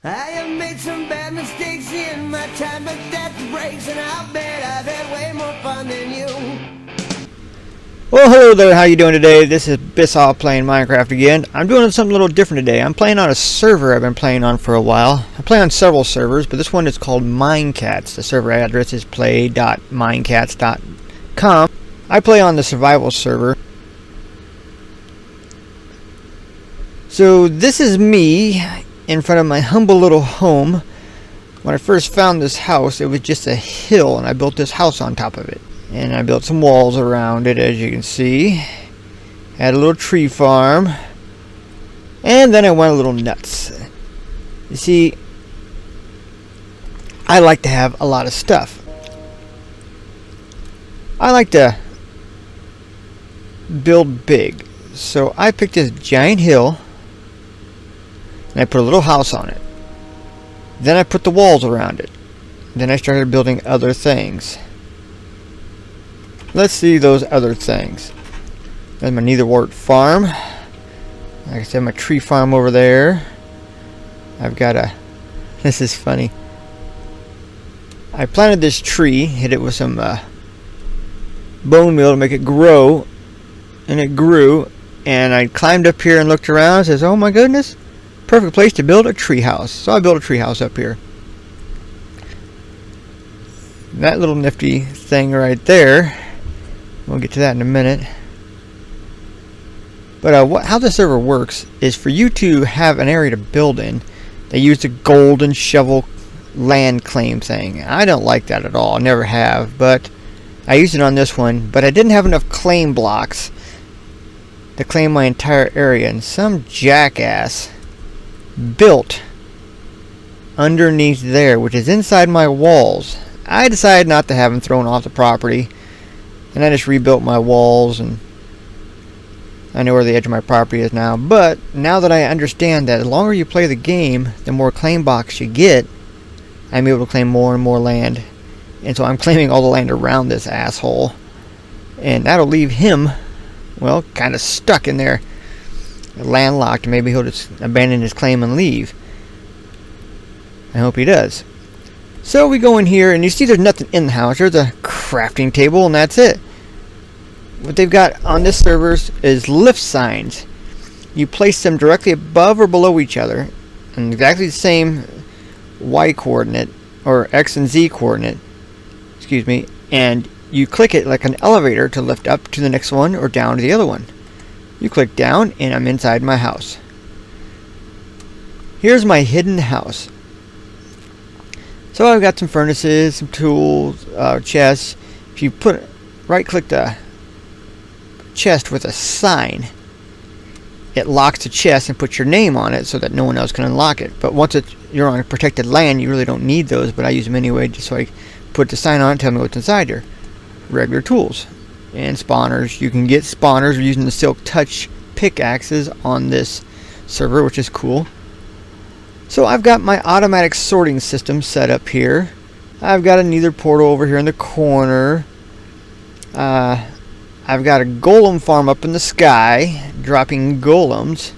I have made some bad mistakes in my time, but that breaks, and I'll bet I've had way more fun than you. Well, hello there, how you doing today? This is Bissau playing Minecraft again. I'm doing something a little different today. I'm playing on a server I've been playing on for a while. I play on several servers, but this one is called Minecats. The server address is play.minecats.com. I play on the survival server. So this is me in front of my humble little home. When I first found this house, it was just a hill, and I built this house on top of it. And I built some walls around it, as you can see. Had a little tree farm. And then I went a little nuts. You see, I like to have a lot of stuff. I like to build big. So I picked this giant hill, and I put a little house on it. Then I put the walls around it. Then I started building other things. Let's see those other things. There's my Neitherwort farm. Like I said, my tree farm over there. I've got a... This is funny. I planted this tree, hit it with some bone meal to make it grow. And it grew. And I climbed up here and looked around and says, oh my goodness, perfect place to build a tree house. So I built a tree house up here. That little nifty thing right there, we'll get to that in a minute. But how the server works is for you to have an area to build in, they use the golden shovel land claim thing. I don't like that at all. I never have, but I used it on this one. But I didn't have enough claim blocks to claim my entire area, and some jackass built underneath there, which is inside my walls. I decided not to have him thrown off the property, and I just rebuilt my walls, and I know where the edge of my property is now. But now that I understand that the longer you play the game, the more claim blocks you get, I'm able to claim more and more land. And so I'm claiming all the land around this asshole, and that'll leave him, well, kind of stuck in there, landlocked. Maybe he'll just abandon his claim and leave. I hope he does. So we go in here, and you see there's nothing in the house. There's a crafting table, and that's it. What they've got on this server is lift signs. You place them directly above or below each other, in exactly the same Y coordinate, or X and Z coordinate, excuse me, and you click it like an elevator to lift up to the next one or down to the other one. You click down, and I'm inside my house. Here's my hidden house. So I've got some furnaces, some tools, chests. If you right-click the chest with a sign, it locks the chest and puts your name on it so that no one else can unlock it. But once you're on protected land, you really don't need those, but I use them anyway just so I put the sign on and tell me what's inside here. Regular tools and spawners. You can get spawners using the Silk Touch pickaxes on this server, which is cool. So I've got my automatic sorting system set up here. I've got a Nether portal over here in the corner. I've got a golem farm up in the sky, dropping golems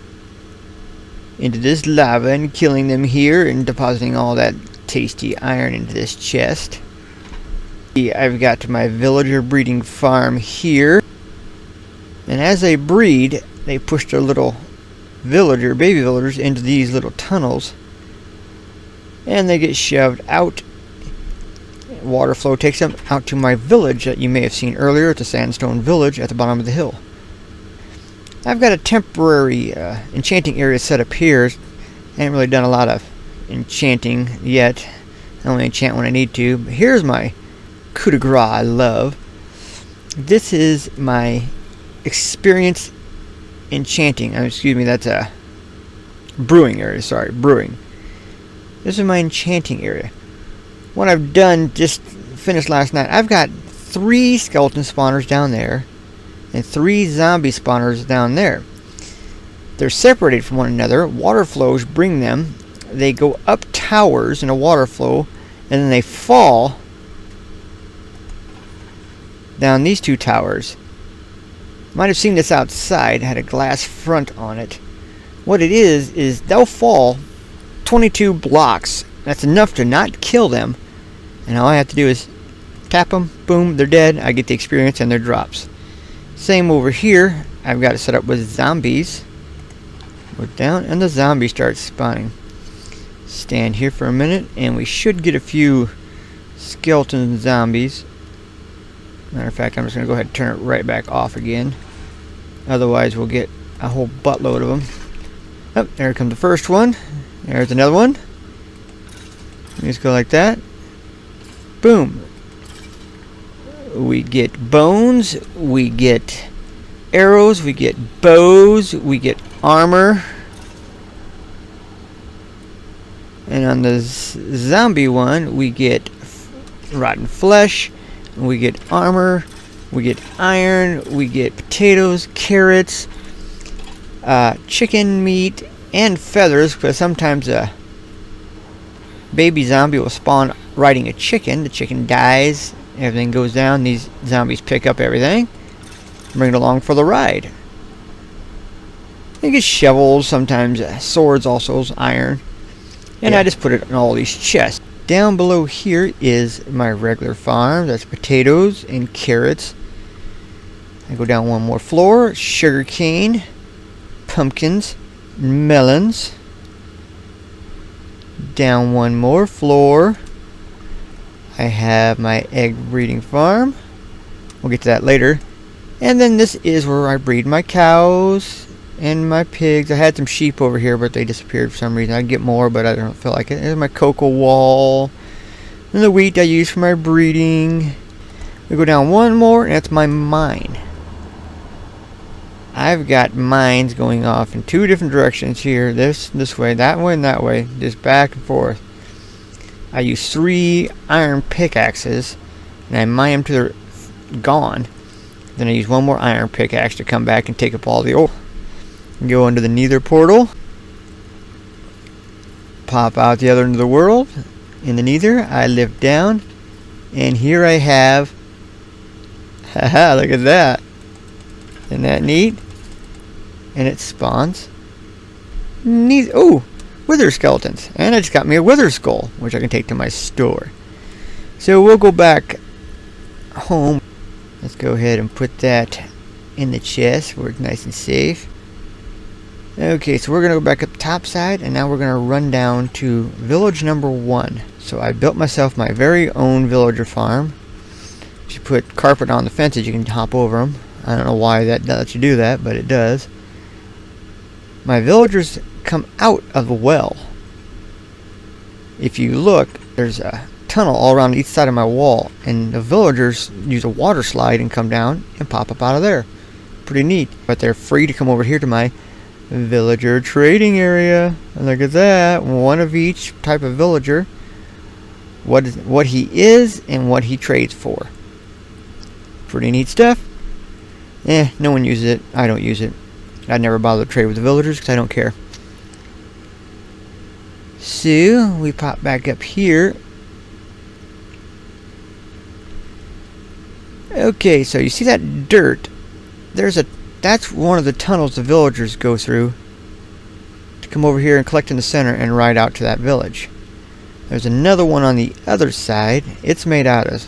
into this lava and killing them here and depositing all that tasty iron into this chest. I've got my villager breeding farm here, and as they breed, they push their little baby villagers into these little tunnels, and they get shoved out. Water flow takes them out to my village that you may have seen earlier. It's a sandstone village at the bottom of the hill. I've got a temporary enchanting area set up here. I haven't really done a lot of enchanting yet. I only enchant when I need to. But here's my coup de grace I love. This is my experience enchanting. Excuse me, that's a brewing area. Sorry, brewing. This is my enchanting area. What I've done, just finished last night, I've got 3 skeleton spawners down there and 3 zombie spawners down there. They're separated from one another. Water flows bring them. They go up towers in a water flow, and then they fall down these 2 towers. Might have seen this outside. It had a glass front on it. What it is they'll fall 22 blocks. That's enough to not kill them. And all I have to do is tap them, boom, they're dead. I get the experience and their drops. Same over here. I've got it set up with zombies. We're down and the zombies start spawning. Stand here for a minute and we should get a few skeleton zombies. Matter of fact, I'm just going to go ahead and turn it right back off again. Otherwise we'll get a whole buttload of them. Oh, there comes the first one. There's another one. Just go like that. Boom. We get bones. We get arrows. We get bows. We get armor. And on the zombie one, we get rotten flesh. We get armor. We get iron. We get potatoes, carrots, chicken meat, and feathers. Because sometimes a baby zombie will spawn riding a chicken. The chicken dies. Everything goes down. These zombies pick up everything, bring it along for the ride. You get shovels, sometimes swords, also iron. And I just put it in all these chests. Down below here is my regular farm. That's potatoes and carrots. I go down one more floor. Sugar cane, pumpkins, melons. Down one more floor. I have my egg breeding farm. We'll get to that later. And then this is where I breed my cows and my pigs. I had some sheep over here, but they disappeared for some reason. I'd get more, but I don't feel like it. There's my cocoa wall. And the wheat I use for my breeding. We go down one more, and that's my mine. I've got mines going off in two different directions here. This way, that way, and that way. Just back and forth. I use 3 iron pickaxes, and I mine them till they're gone. Then I use one more iron pickaxe to come back and take up all the ore. Go into the nether portal. Pop out the other end of the world. In the nether, I lift down, and here I have. Haha! Look at that. Isn't that neat? And it spawns. Neat. Oh, wither skeletons, and I just got me a wither skull, which I can take to my store. So we'll go back home. Let's go ahead and put that in the chest where it's nice and safe. Okay, so we're gonna go back up the top side, and now we're gonna run down to village number 1. So I built myself my very own villager farm. If you put carpet on the fences, you can hop over them. I don't know why that lets you do that, but it does. My villagers come out of the well. If you look, there's a tunnel all around each side of my wall, and the villagers use a water slide and come down and pop up out of there. Pretty neat. But they're free to come over here to my villager trading area. And look at that, one of each type of villager. What he is and what he trades for. Pretty neat stuff. No one uses it. I don't use it. I'd never bother to trade with the villagers because I don't care. So we pop back up here. Okay, so you see that dirt? That's one of the tunnels the villagers go through to come over here and collect in the center and ride out to that village. There's another one on the other side. It's made out of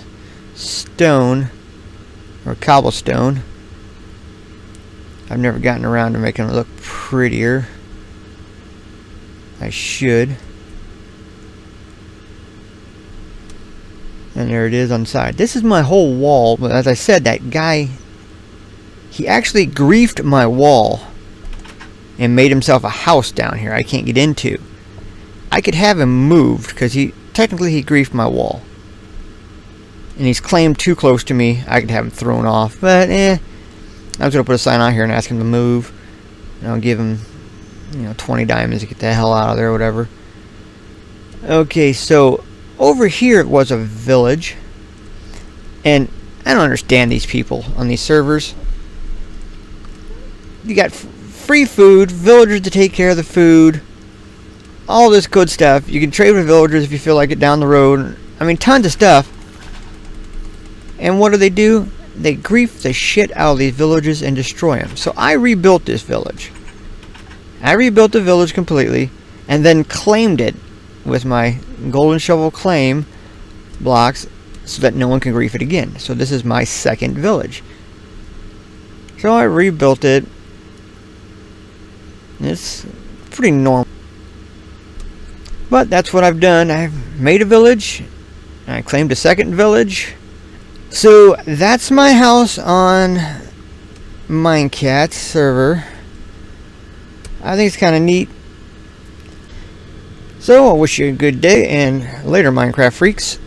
stone or cobblestone. I've never gotten around to making it look prettier. I should. And there it is on the side. This is my whole wall. But as I said, that guy, he actually griefed my wall and made himself a house down here I can't get into. I could have him moved because he griefed my wall. And he's claimed too close to me. I could have him thrown off. But I was going to put a sign out here and ask him to move. And I'll give him 20 diamonds to get the hell out of there or whatever. Okay, so over here was a village. And I don't understand these people on these servers. You got free food, villagers to take care of the food, all this good stuff. You can trade with villagers if you feel like it down the road. I mean, tons of stuff. And what do? They grief the shit out of these villages and destroy them. So I rebuilt this village. I rebuilt the village completely. and then claimed it with my golden shovel claim blocks so that no one can grief it again. So this is my second village. So I rebuilt it. It's pretty normal. But that's what I've done. I've made a village. I claimed a second village. So that's my house on Minecraft server. I think it's kind of neat. So I wish you a good day, and later, Minecraft freaks.